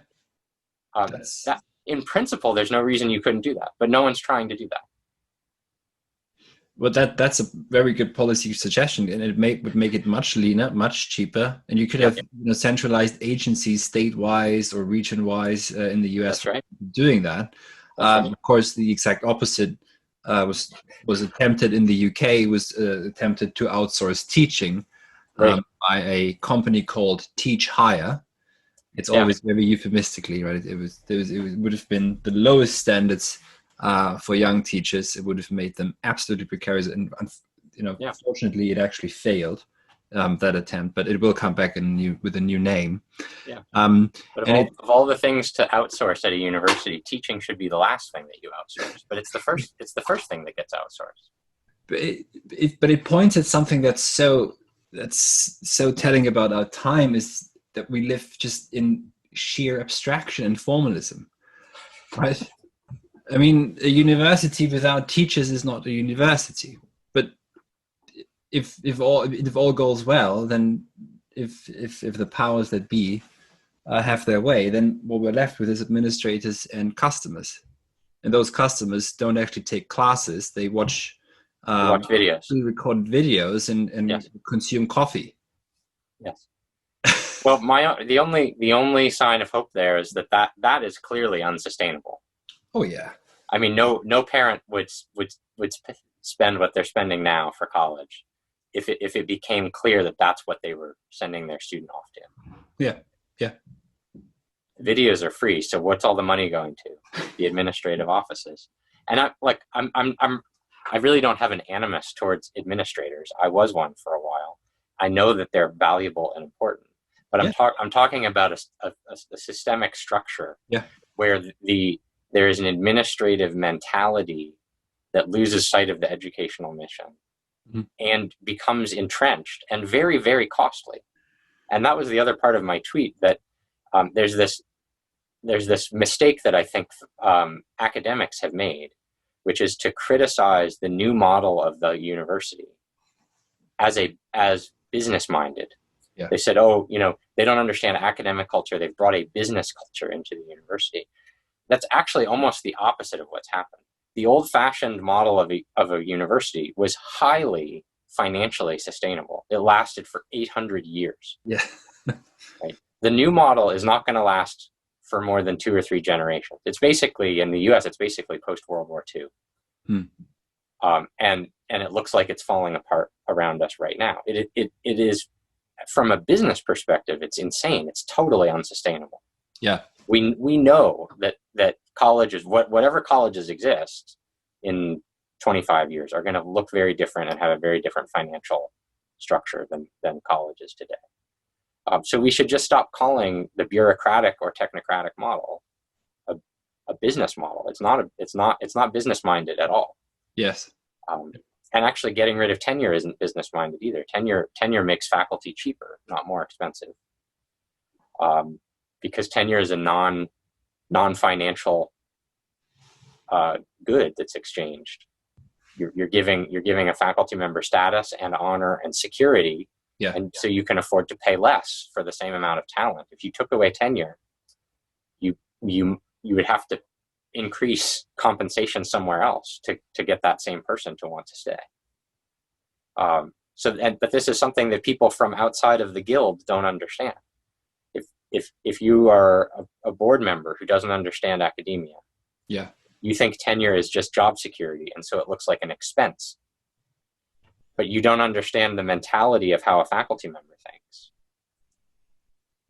That in principle, there's no reason you couldn't do that, but no one's trying to do that. Well, that's a very good policy suggestion, and it would make it much leaner, much cheaper, and you could have centralized agencies, state-wise or region-wise, in the US. That's right. Doing that. Of course, the exact opposite was attempted in the UK. Was attempted to outsource teaching by a company called Teach Hire. It's always very euphemistically, right? It would have been the lowest standards. For young teachers, it would have made them absolutely precarious, and fortunately, it actually failed that attempt. But it will come back with a new name. Yeah. But of all the things to outsource at a university, teaching should be the last thing that you outsource. But it's the first. It's the first thing that gets outsourced. But it points at something that's so telling about our time, is that we live just in sheer abstraction and formalism, right? I mean, a university without teachers is not a university. But if all goes well, then if the powers that be have their way, then what we're left with is administrators and customers. And those customers don't actually take classes; they watch videos, pre-recorded videos, and consume coffee. Yes. Well, the only sign of hope there is that is clearly unsustainable. Oh yeah. I mean, no parent would spend what they're spending now for college if it became clear that that's what they were sending their student off to. Yeah. videos are free. So what's all the money going to? The administrative offices. And I really don't have an animus towards administrators. I was one for a while. I know that they're valuable and important, but I'm talking about a systemic structure where there is an administrative mentality that loses sight of the educational mission and becomes entrenched and very, very costly. And that was the other part of my tweet, that there's this mistake that I think academics have made, which is to criticize the new model of the university as business-minded. They said, oh, they don't understand academic culture. They've brought a business culture into the university. That's actually almost the opposite of what's happened. The old-fashioned model of a university was highly financially sustainable. It lasted for 800 years. Yeah. Right? The new model is not going to last for more than 2 or 3 generations. It's basically, in the US, it's basically post-World War II. And it looks like it's falling apart around us right now. It is, from a business perspective, it's insane. It's totally unsustainable. Yeah. We know that colleges, whatever colleges exist in 25 years, are going to look very different and have a very different financial structure than colleges today. So we should just stop calling the bureaucratic or technocratic model a business model. It's not business minded at all. Yes. And actually, getting rid of tenure isn't business minded either. Tenure makes faculty cheaper, not more expensive. Because tenure is a non-financial good that's exchanged. You're giving a faculty member status and honor and security, and so you can afford to pay less for the same amount of talent. If you took away tenure, you would have to increase compensation somewhere else to get that same person to want to stay. But this is something that people from outside of the guild don't understand. If you are a board member who doesn't understand academia, you think tenure is just job security, and so it looks like an expense. But you don't understand the mentality of how a faculty member thinks.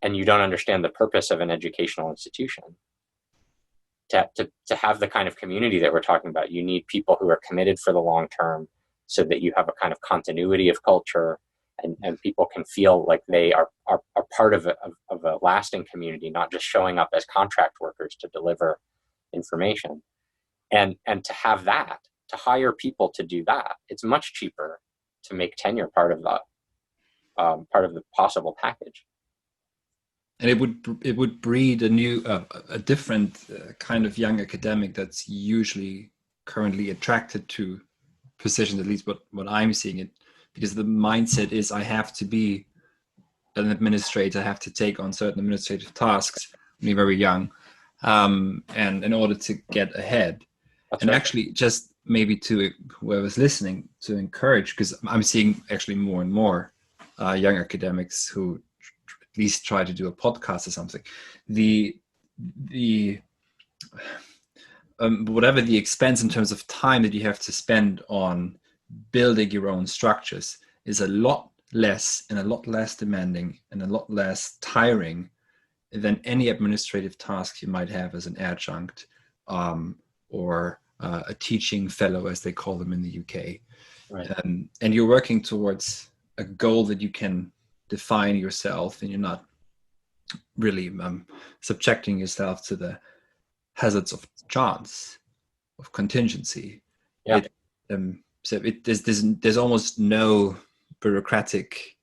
And you don't understand the purpose of an educational institution. To have the kind of community that we're talking about, you need people who are committed for the long term, so that you have a kind of continuity of culture, and people can feel like they are part of a lasting community, not just showing up as contract workers to deliver information. And to have that, to hire people to do that, it's much cheaper to make tenure part of the possible package. And it would breed a different kind of young academic that's usually currently attracted to positions, at least what I'm seeing it, because the mindset is I have to be an administrator, I have to take on certain administrative tasks when you're very young, and in order to get ahead. That's and right. Actually, just maybe to whoever's listening, to encourage, because I'm seeing actually more and more young academics who at least try to do a podcast or something. The whatever the expense in terms of time that you have to spend on building your own structures is a lot less and a lot less demanding and a lot less tiring than any administrative task you might have as an adjunct or a teaching fellow, as they call them in the UK. Right. And you're working towards a goal that you can define yourself, and you're not really subjecting yourself to the hazards of chance, of contingency. Yeah. So there's almost no bureaucratic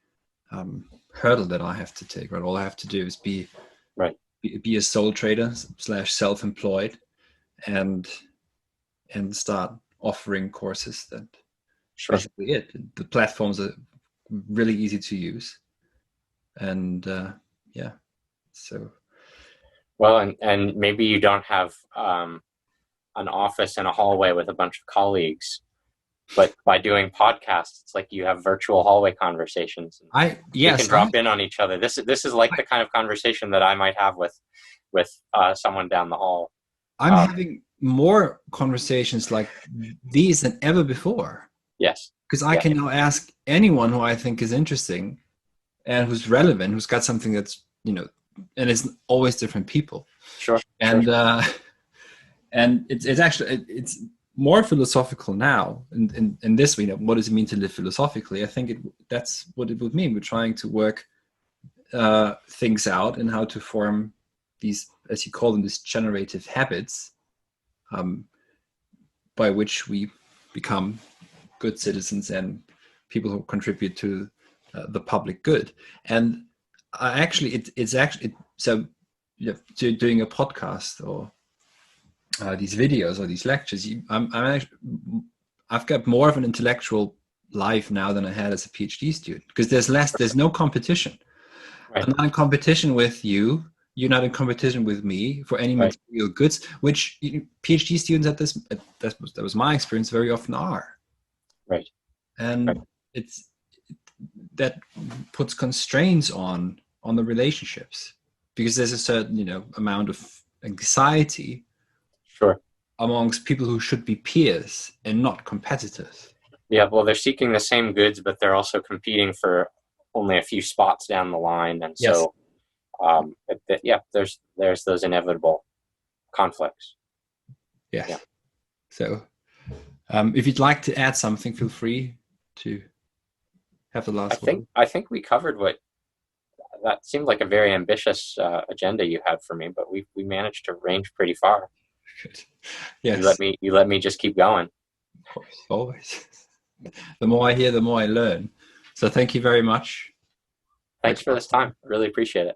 hurdle that I have to take. Right, all I have to do is be a sole trader / self-employed, and start offering courses. That basically it. The platforms are really easy to use, and so. Well, and maybe you don't have an office in a hallway with a bunch of colleagues, but by doing podcasts, it's like you have virtual hallway conversations. You can drop in on each other. This is like the kind of conversation that I might have with someone down the hall. I'm having more conversations like these than ever before. Yes. Because I can now ask anyone who I think is interesting and who's relevant, who's got something that's, and it's always different people. Sure. And and it's actually it's more philosophical now. In this way, what does it mean to live philosophically? I think that's what it would mean. We're trying to work things out and how to form these, as you call them, these generative habits, by which we become good citizens and people who contribute to the public good. And so doing a podcast or these videos or these lectures, I've got more of an intellectual life now than I had as a PhD student, because there's no competition. Right. I'm not in competition with you. You're not in competition with me for any material goods, which PhD students that was my experience, very often are. Right. And that puts constraints on the relationships, because there's a certain amount of anxiety amongst people who should be peers and not competitors. Yeah, well, they're seeking the same goods, but they're also competing for only a few spots down the line, and so there's those inevitable conflicts. Yeah. So if you'd like to add something, feel free to have the last word. I think we covered that seemed like a very ambitious agenda you had for me, but we managed to range pretty far. Good. Yes. You let me just keep going. Of course, always. The more I hear, the more I learn. So thank you very much. Thanks for this time. Really appreciate it.